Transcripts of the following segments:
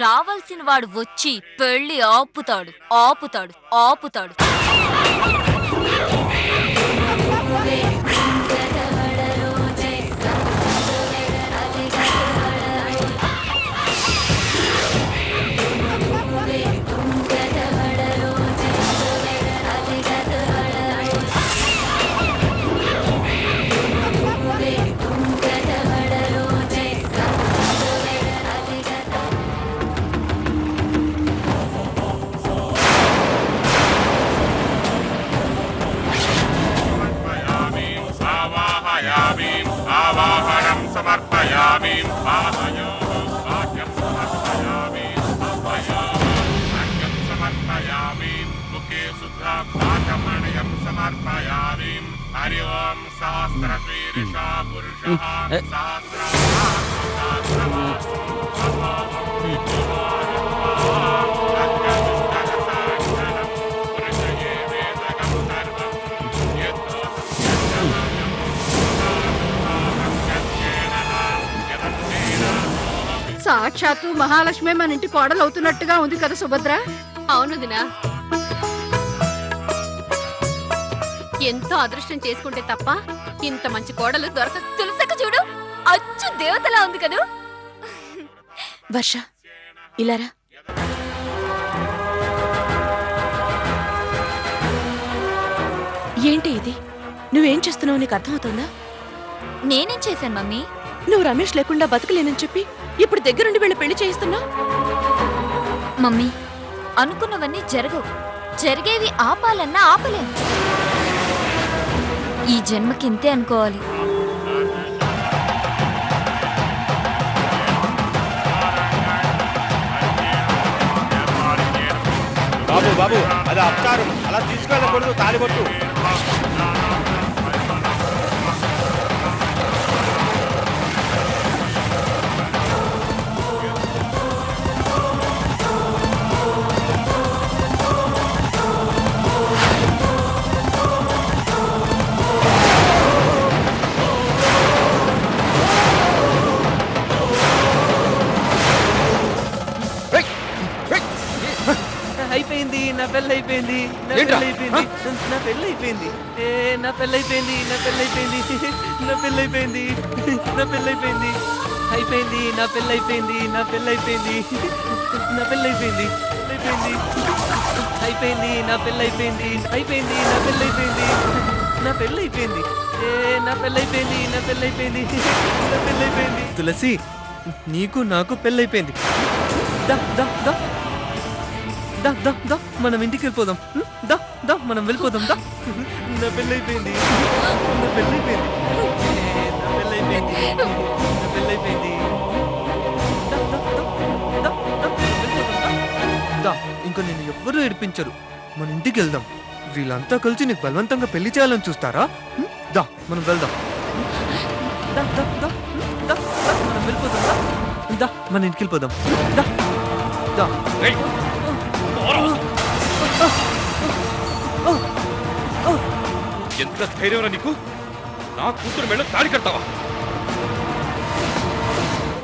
రావాల్సిన వాడు వచ్చి పెళ్లి ఆపుతాడు ఆపుతాడు ఆపుతాడు. आवाहनं समर्पयामि वाक्यं समर्पयामि वाक्यं समर्पयामि मुखे शुद्धात्मकमणयं समर्पयामि हरि ओं सहस्रशीर्षा पुरुषः సాక్షాత్తు మహాలక్ష్మి మన ఇంటి కోడలు అవుతున్నట్టుగా ఉంది కదా సుభద్ర. అవును దినా, ఎంతో అదృష్టం చేసుకుంటే తప్ప ఇంత మంచి కోడలు దొరకదు. తులసక్క చూడు, అచ్చు దేవతలా ఉంది కదూ. వర్ష ఇలారా. ఏంటి ఇది? నువ్వేం చేస్తున్నావు నీకు అర్థమవుతుందా? నేనేం చేశాను మమ్మీ? నువ్వు రమేష్ లేకుండా బతకలేనని చెప్పి ఇప్పుడు దగ్గరుండి వీళ్ళు పెళ్లి చేయిస్తున్నావు. మమ్మీ, అనుకున్నవన్నీ జరగవు. జరిగేవి ఆపాలన్నా ఆపలేం. ఈ జన్మకి ఇంతే అనుకోవాలి. బాబు బాబు, అది అప్చారం, అలా తీసుకెళ్ళకూడదు. తాలిబొట్టు అయిపోయింది. నా పెళ్ళి అయిపోయింది. నా పెళ్ళి అయిపోయింది. నా పెళ్ళి అయిపోయింది. నా పెళ్ళి అయిపోయింది. నా పెళ్ళి అయిపోయింది. నా పెళ్ళి అయిపోయింది. నా పెళ్ళి అయిపోయింది. అయిపోయింది. నా పెళ్ళి అయిపోయింది. నా పెళ్ళి అయిపోయింది. నా పెళ్ళి అయిపోయింది. అయిపోయింది. అయిపోయింది. నా పెళ్ళి అయిపోయింది. అయిపోయింది. నా పెళ్ళి అయిపోయింది. నా పెళ్ళి అయిపోయింది. నా పెళ్ళి అయిపోయింది. నా పెళ్ళి అయిపోయింది. నా పెళ్ళి అయిపోయింది. తులసి, నీకు నాకు పెళ్ళి అయిపోయింది. దా దా దా దా దా దా మనం ఇంటికి వెళ్ళిపోదాం. దా దా మనం వెళ్ళిపోదాం. దా నా పెళ్ళి అయిపోయింది. నా పెళ్ళి అయిపోయింది. నా పెళ్ళి అయిపోయింది. నా పెళ్ళి అయిపోయింది. దా దా దా దా దా వెళ్ళిపోదాం. దా ఇంకా నేను ఎవ్వరూ ఏడిపించరు. మన ఇంటికి వెళ్దాం. వీళ్ళంతా కలిసి నీకు బలవంతంగా పెళ్లి చేయాలని చూస్తారా? దా మనం వెళ్దాం. దా దా దా దా దా మనం వెళ్ళిపోదాం. దా దా మన ఇంటికి వెళ్ళిపోదాం. దా దా ఎంత ధైర్యం నీకు? నా కూతురు మెళ్ళ తాళి కడతావా?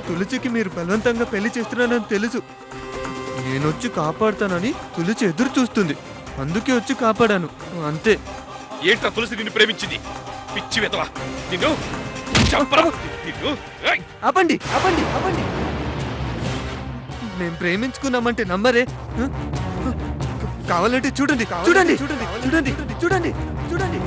తులసికి మీరు బలవంతంగా పెళ్లి చేస్తున్నానని తెలుసు. నేనొచ్చి కాపాడుతానని తులసి ఎదురు చూస్తుంది. అందుకే వచ్చి కాపాడాను, అంతే. ఏంట్రా తులసి నిన్ను ప్రేమించింది? పిచ్చి వెతవా నిన్ను చంపరా నిన్ను. ఆపండి ఆపండి ఆపండి. మేము ప్రేమించుకున్నామంటే నమ్మరే? కావాలంటే చూడండి చూడండి చూడండి చూడండి చూడండి చూడండి.